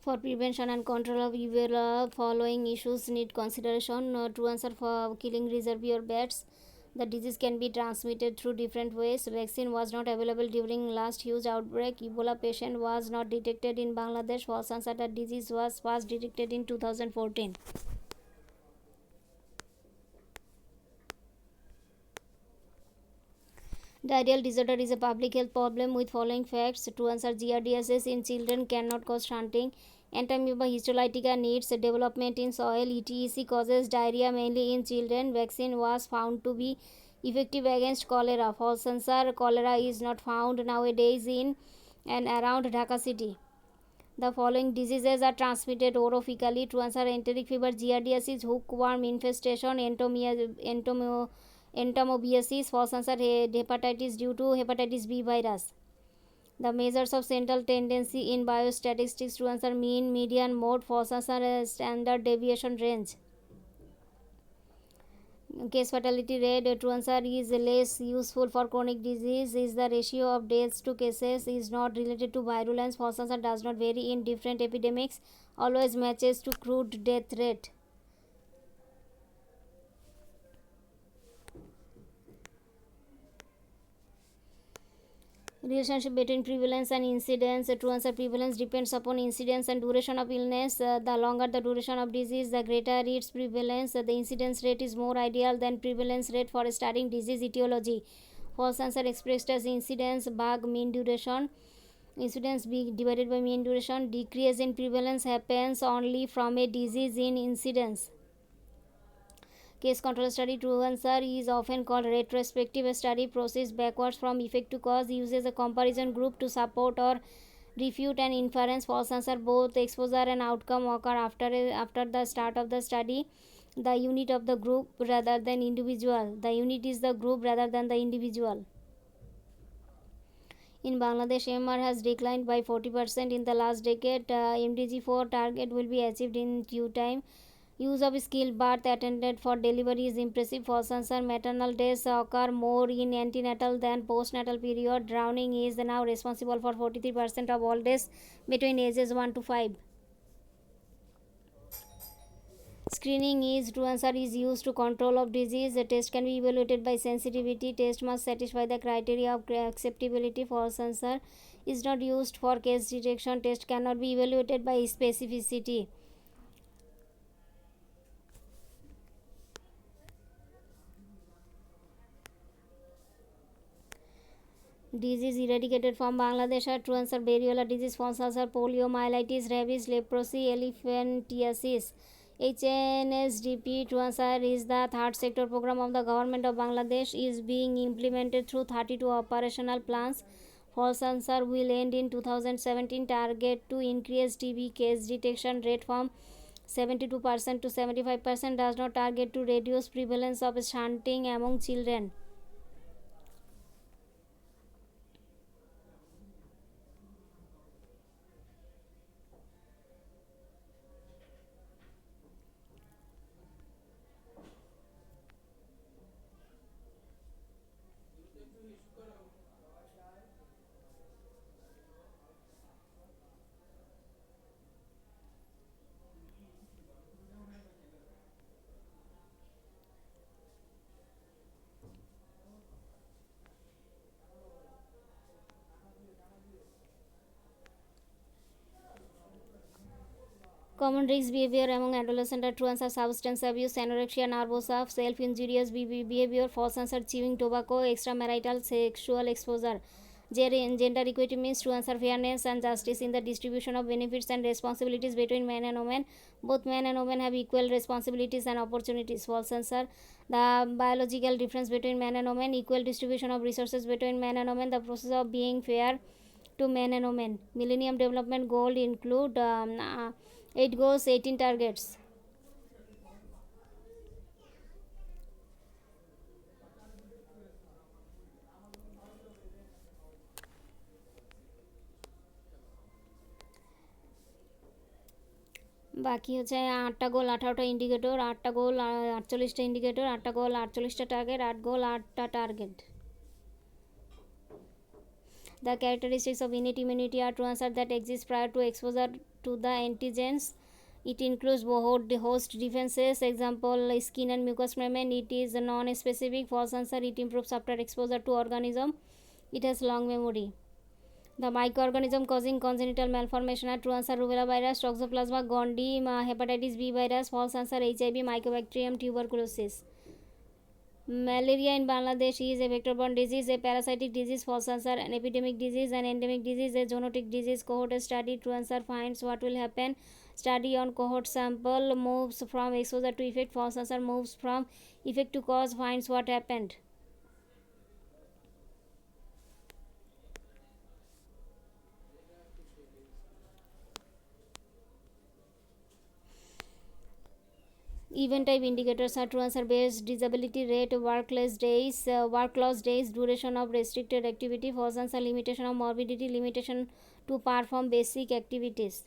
For prevention and control of Ebola, following issues need consideration. To answer for killing reservoir bats, the disease can be transmitted through different ways. Vaccine was not available during last huge outbreak. Ebola patient was not detected in Bangladesh. False answer, the disease was first detected in 2014. Diarrheal disorder is a public health problem with following facts. To answer, GRDSS in children cannot cause shunting. Entamoeba histolytica needs development in soil. ETEC causes diarrhea mainly in children. Vaccine was found to be effective against cholera. False answer, cholera is not found nowadays in and around Dhaka city. The following diseases are transmitted orofecally. To answer, enteric fever, giardiasis, hookworm infestation, entomobiasis. False answer, hepatitis due to hepatitis B virus. The measures of central tendency in biostatistics. To answer, mean, median, mode. False answer, standard deviation range. Case fatality rate. To answer, is less useful for chronic disease. Is the ratio of deaths to cases is not related to virulence. False answer, does not vary in different epidemics. Always matches to crude death rate. Relationship between prevalence and incidence. To answer, prevalence depends upon incidence and duration of illness. The longer the duration of disease, the greater its prevalence. The incidence rate is more ideal than prevalence rate for studying disease etiology. False answer, expressed as incidence bag mean duration. Incidence b divided by mean duration. Decrease in prevalence happens only from a disease in incidence. Case control study. To answer, is often called retrospective study. Proceeds backwards from effect to cause. Uses a comparison group to support or refute an inference. False answer, both exposure and outcome occur after the start of the study. The unit of the group rather than individual. The unit is the group rather than the individual. In Bangladesh, MR has declined by 40% in the last decade. MDG4 target will be achieved in due time. Use of skilled birth attendant for delivery is impressive. False answer, maternal deaths occur more in antenatal than postnatal period. Drowning is now responsible for 43% of all deaths between ages 1 to 5. Screening is, to answer, is used to control of disease. A test can be evaluated by sensitivity. Test must satisfy the criteria of acceptability. False answer, is not used for case detection. Test cannot be evaluated by specificity. Disease eradicated from Bangladesh are, to answer, variola disease. False answer, poliomyelitis, rabies, leprosy, elephantiasis. HNSDP, to answer, is the third sector program of the government of Bangladesh, is being implemented through 32 operational plans. False answer, will end in 2017. Target to increase TB case detection rate from 72% to 75%. Does not target to reduce prevalence of shunting among children. Common risk behavior among adolescents are, to answer, substance abuse, anorexia nervosa, self-injurious behavior. False answer, chewing tobacco, extramarital sexual exposure. Gender equity means, to answer, fairness and justice in the distribution of benefits and responsibilities between men and women. Both men and women have equal responsibilities and opportunities. False answer, the biological difference between men and women, equal distribution of resources between men and women, the process of being fair to men and women. Millennium Development Goal include 8 goals, 18 targets. বাকি হচ্ছে 8টা goal 18টা indicator, 8টা goal 48টা indicator, 8টা goal 48টা target, 8 goal 8টা target. The characteristics of innate immunity are true answer that exist prior to exposure to the antigens. It includes host defenses, example skin and mucous membrane. It is non-specific. False answer, it improves after exposure to organism. It has long memory. The microorganism causing congenital malformation are true answer rubella virus, toxoplasma gondii, hepatitis B virus. False answer HIV, mycobacterium tuberculosis. Malaria in Bangladesh is a vector-borne disease, a parasitic disease. False answer, an epidemic disease, an endemic disease, a zoonotic disease. Cohort study. True answer, finds what will happen. Study on cohort sample moves from exposure to effect. False answer, moves from effect to cause, finds what happened. Event type indicators are true answer based disability rate, work loss days, duration of restricted activity. False answer, limitation of morbidity, limitation to perform basic activities.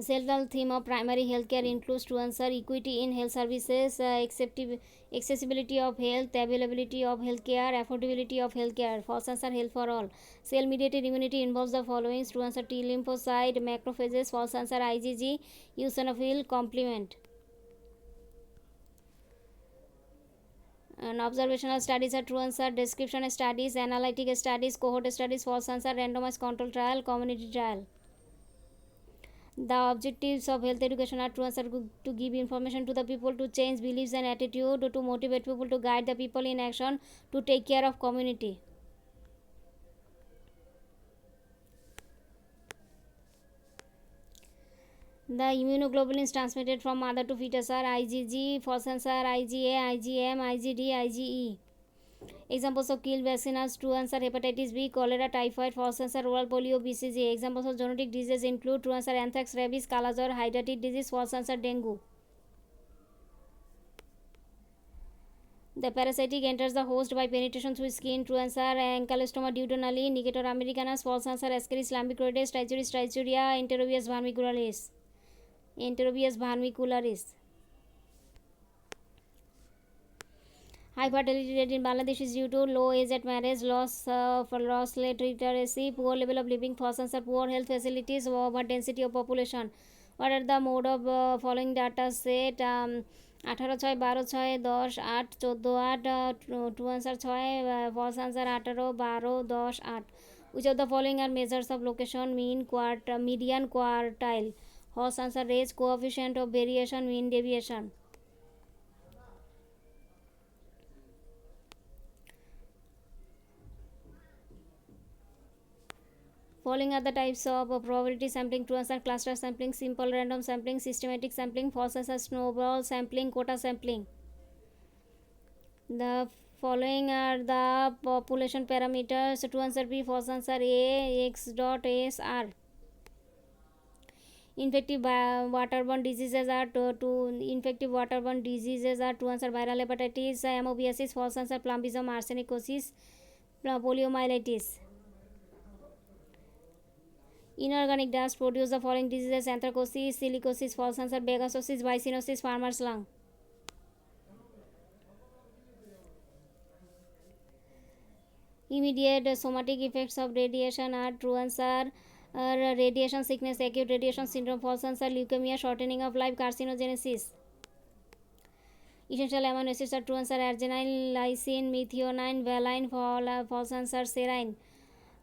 Central theme of primary healthcare includes to answer equity in health services, accessibility of health, availability of healthcare, affordability of healthcare. False answer, health for all. Cell mediated immunity involves the following. To answer, T lymphocyte, macrophages. False answer, IgG, eosinophil, complement. And observational studies are true answer. Description studies, analytic studies, cohort studies. False answer, randomized control trial, community trial. The objectives of health education are to answer to give information to the people, to change beliefs and attitude, to motivate people, to guide the people in action, to take care of community. The immunoglobulins transmitted from mother to fetus are IgG, false answer, IgA, IgM, IgD, IgE. Examples of kill vaccines. True answer, hepatitis B, cholera, typhoid. False answer, oral polio, BCG. Examples of zoonotic diseases include. True answer, anthrax, rabies, kala-jor, hydatid disease. False answer, dengue. The parasitic enters the host by penetration through skin. True answer, Ankylostoma duodenale, Necator americanus. False answer, Ascaris lambicroides, Trichuris trichuria, Enterobius vermicularis. Enterobius vermicularis. High fertility rate in Bangladesh is due to low age at marriage, loss literacy, poor level of living. False answer, poor health facilities, over density of population. What are the mode of following data set? 18, 6, 12, 6, 10, 8, 14, 8. True answer 6, false answer 18, 12, 10, 8. Which of the following are measures of location? Median quartile. False answer, range, coefficient of variation, mean deviation. Following are the types of probability sampling. True answer, cluster sampling, simple random sampling, systematic sampling. False answer, snowball sampling, quota sampling. The following are the population parameters. True answer B, false answer A, X dot ASR. Infective waterborne diseases are infective waterborne diseases are true answer, viral hepatitis, amoebiasis. False answer, plumbism, arsenicosis, poliomyelitis. Inorganic dust produce the following diseases: anthracosis, silicosis. False answer, bagasosis, biocinosis, farmer's lung. Immediate somatic effects of radiation are true answer, radiation sickness, acute radiation syndrome. False answer, leukemia, shortening of life, carcinogenesis. Essential amino acids are true answer, arginine, lysine, methionine, valine. False answer, serine.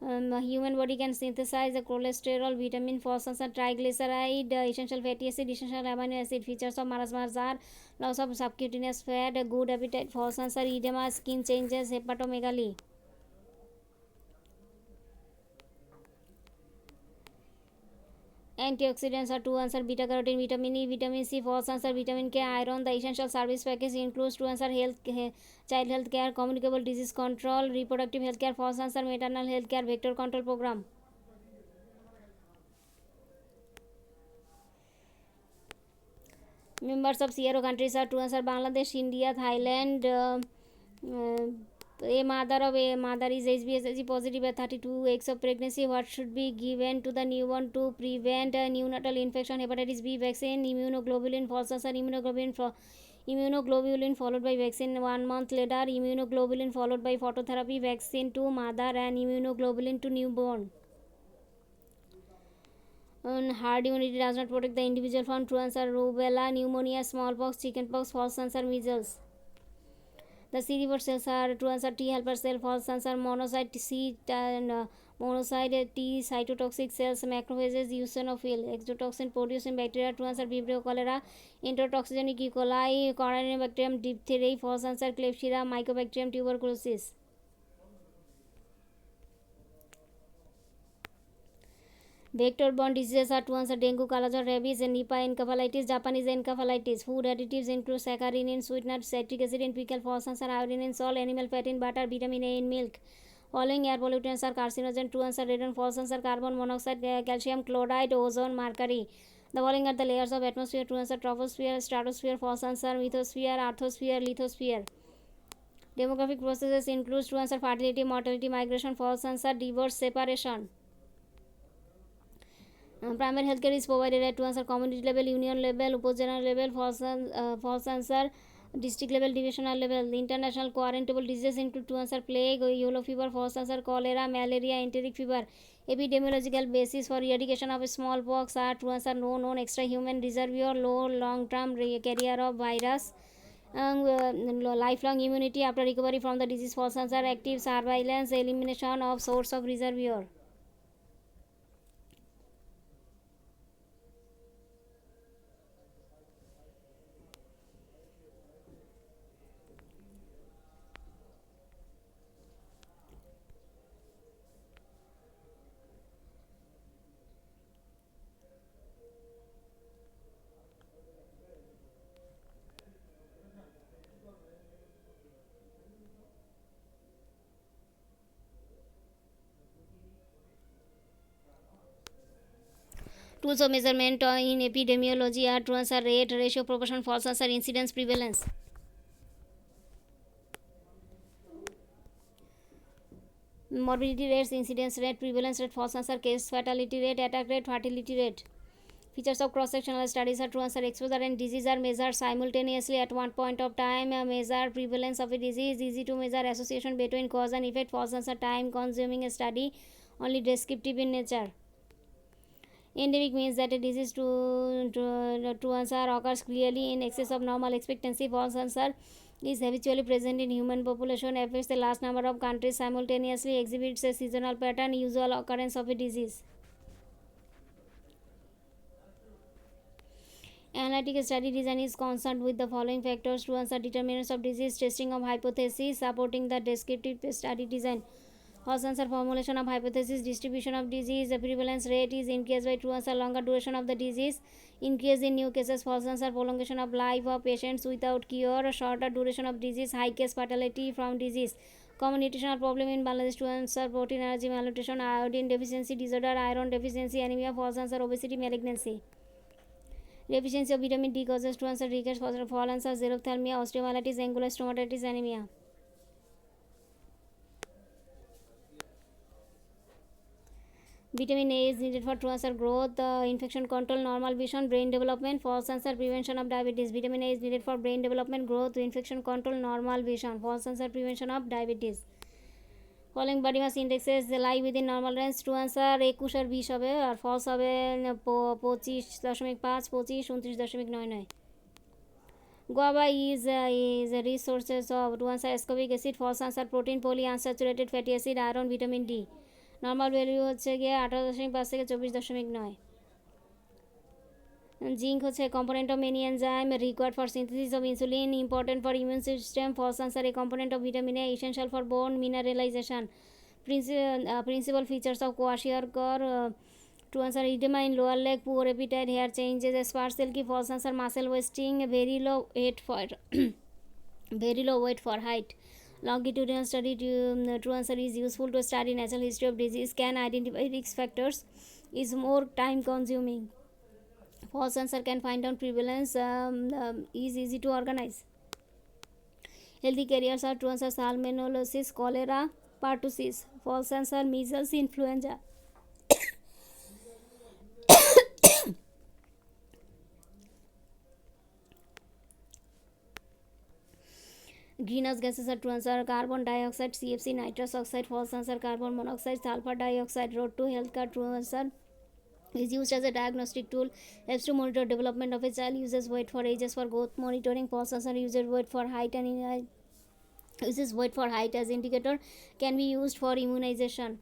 Human body can synthesize the cholesterol, vitamin. False answer, triglyceride, essential fatty acid, essential amino acid. Features of marasmus are loss of subcutaneous fat, good appetite. False answer, edema, skin changes, hepatomegaly. Antioxidants are true answer, beta carotene, vitamin E, vitamin C. False answer, vitamin K, iron. The essential service package includes. True answer, child health care, communicable disease control, reproductive health care. False answer, maternal health care, vector control program. Members of CRO countries are true answer, Bangladesh, India, Thailand, A mother is HbSAg positive at 32 weeks of pregnancy. What should be given to the newborn to prevent neonatal infection? Hepatitis B vaccine, immunoglobulin, false answer, immunoglobulin followed by vaccine 1 month later, immunoglobulin followed by phototherapy, vaccine to mother and immunoglobulin to newborn. Hard immunity does not protect the individual from true answer, rubella, pneumonia, smallpox, chickenpox, false answer, measles. The CD4 cells are true answer, T helper cell, false answer, monocyte C and monocyte T cytotoxic cells, macrophages, eosinophil, exotoxin produce in bacteria, true answer, Vibrio cholera, enterotoxigenic E. coli, Corynebacterium diphtheria, false answer, Klebsiella, Mycobacterium tuberculosis. Vector-borne diseases are true answer, dengue, kalajar, rabies, and Nipah encephalitis, Japanese encephalitis. Food additives include saccharin in sweetener, citric acid in pickle, false answer, iodine in salt, animal fat in butter, vitamin A in milk. Following air pollutants are carcinogen, true answer, radon, false answer, carbon monoxide, calcium chloride, ozone, mercury. The following are the layers of atmosphere, true answer, troposphere, stratosphere, false answer, lithosphere, arthosphere, lithosphere. Demographic processes include true answer, fertility, mortality, migration, false answer, divorce, separation. Primary healthcare is provided at true answer, community level, union level, upazona level, false answer, district level, divisional level. The international quarantable diseases include true answer, plague, yellow fever, false answer, cholera, malaria, enteric fever. Epidemiological basis for eradication of smallpox are true answer, no known extra human reservoir, low long term carrier of virus. Lifelong immunity after recovery from the disease, false answer, active surveillance, elimination of source of reservoir. Tools of measurement in epidemiology are true answer, rate, ratio, proportion, false answer, incidence, prevalence. Morbidity rates, incidence rate, prevalence rate, false answer, case fatality rate, attack rate, fertility rate. Features of cross-sectional studies are true answer, exposure and disease are measured simultaneously at one point of time. Measure prevalence of a disease, easy to measure association between cause and effect, false answer, time consuming a study, only descriptive in nature. Endemic means that a disease true answer occurs clearly in excess of normal expectancy. False answer is habitually present in human population, affects the large number of countries simultaneously, exhibits a seasonal pattern, usual occurrence of a disease. Analytic study design is concerned with the following factors: true answer, determinants of disease, testing of hypotheses, supporting the descriptive study design. False answer, formulation of hypothesis, distribution of disease, the prevalence rate is increased by true answer, longer duration of the disease, increase in new cases, false answer, prolongation of life of patients without cure, shorter duration of disease, high case fatality from disease, common nutritional problem in Bangladesh, true answer, protein allergy, malnutrition, iodine deficiency disorder, iron deficiency, anemia, false answer, obesity, malignancy. Deficiency of vitamin D causes true answer, rickets, false answer, xerophthalmia, osteomyelitis, angular stomatitis, anemia. Vitamin A is needed for true answer, growth, infection control, normal vision, brain development, false answer, prevention of diabetes. Vitamin A is needed for brain development, growth, infection control, normal vision, false answer, prevention of diabetes. Following body mass indexes lie within normal range, true answer 21 আর 20 হবে, আর false হবে 25.5, 25, 29.99. Guava is a resources of true answer, ascorbic acid, false answer, protein, polyunsaturated fatty acid, iron, vitamin D. Normal value হচ্ছে গিয়ে 18.5 থেকে 24.9. Zinc হচ্ছে component of many enzyme required for synthesis of insulin, important for immune system, false answer, a component of vitamin A, essential for bone mineralisation. Principal features of kwashiorkor, true answer, edema in lower leg, poor appetite, hair changes, sparse silky, false answer, muscle wasting, very low weight for very low weight for height. Longitudinal study, true answer, is useful to study natural history of disease, can identify risk factors, is more time consuming. False answer, can find out prevalence, is easy to organize. Healthy carriers are true answer salmonellosis, cholera, pertussis. False answer measles, influenza. Greenhouse gases are true answer carbon dioxide, CFC, nitrous oxide. False answer carbon monoxide, sulfur dioxide. Road to health card true answer is used as a diagnostic tool, helps to monitor development of a child, uses weight for ages for growth monitoring. False answer uses weight for height and uses weight for height as indicator, can be used for immunization.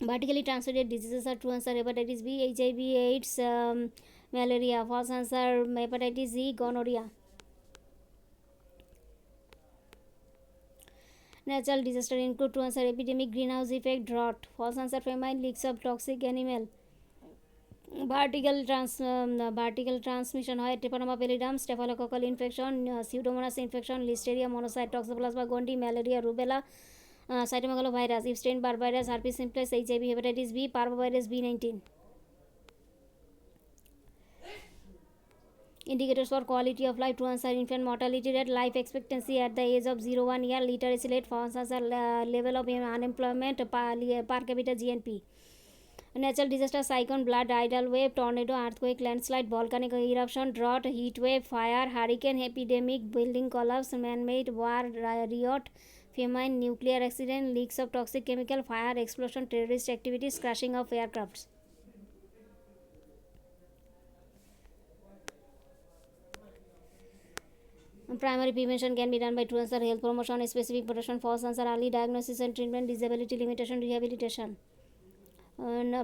Vertically transmitted diseases are true answer hepatitis B, HIV, AIDS, malaria. False answer hepatitis C, gonorrhea. Natural disaster include true answer epidemic, greenhouse effect, drought. False answer famine, leaks of toxic animal. Vertical transmission হয় Treponema pallidum, staphylococcal infection, pseudomonas infection, listeria monocyte, toxoplasma gondii, malaria, rubella, cytomegalovirus, Epstein-Barr virus, herpes simplex, HIV, hepatitis B, parvovirus B19. Indicators for quality of life. True answer infant mortality rate, life expectancy at the age of 0 1 year, literacy rate. False answer level of unemployment per capita GNP. Natural disaster, cyclone, blood, tidal wave, tornado, earthquake, landslide, volcanic eruption, drought, heat wave, fire, hurricane, epidemic, building collapse, man-made, war, riot, famine, nuclear accident, leaks of toxic chemical, fire, explosion, terrorist activities, crashing of aircrafts. Primary prevention can be done by true answer health promotion, specific protection. False answer early diagnosis and treatment, disability limitation, rehabilitation.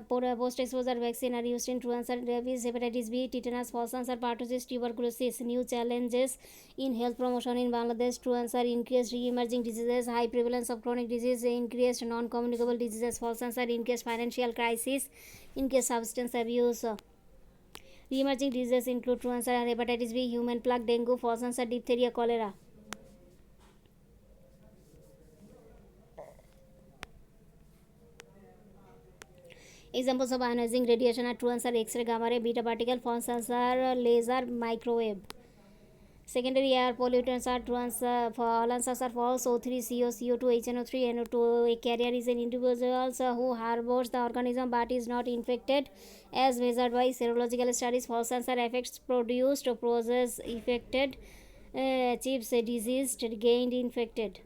Post exposure vaccine are used in true answer rabies, hepatitis B, tetanus. False answer pertussis, tuberculosis. New challenges in health promotion in Bangladesh. True answer increased re-emerging diseases, high prevalence of chronic disease, increased non-communicable diseases. False answer increased financial crisis, increased substance abuse. Re-emerging diseases include true answer hepatitis B, human plague, dengue. False answer diphtheria, cholera. Examples of ionizing radiation are true answer X-ray, gamma ray, beta particle. False answer laser, microwave. Secondary air pollutants are true answer. For all answers are false. O3, CO, CO2, HNO3, NO2. A carrier is an individual who harbors the organism but is not infected, as measured by serological studies. False answer effects produced, process affected, achieves diseased, gained infected.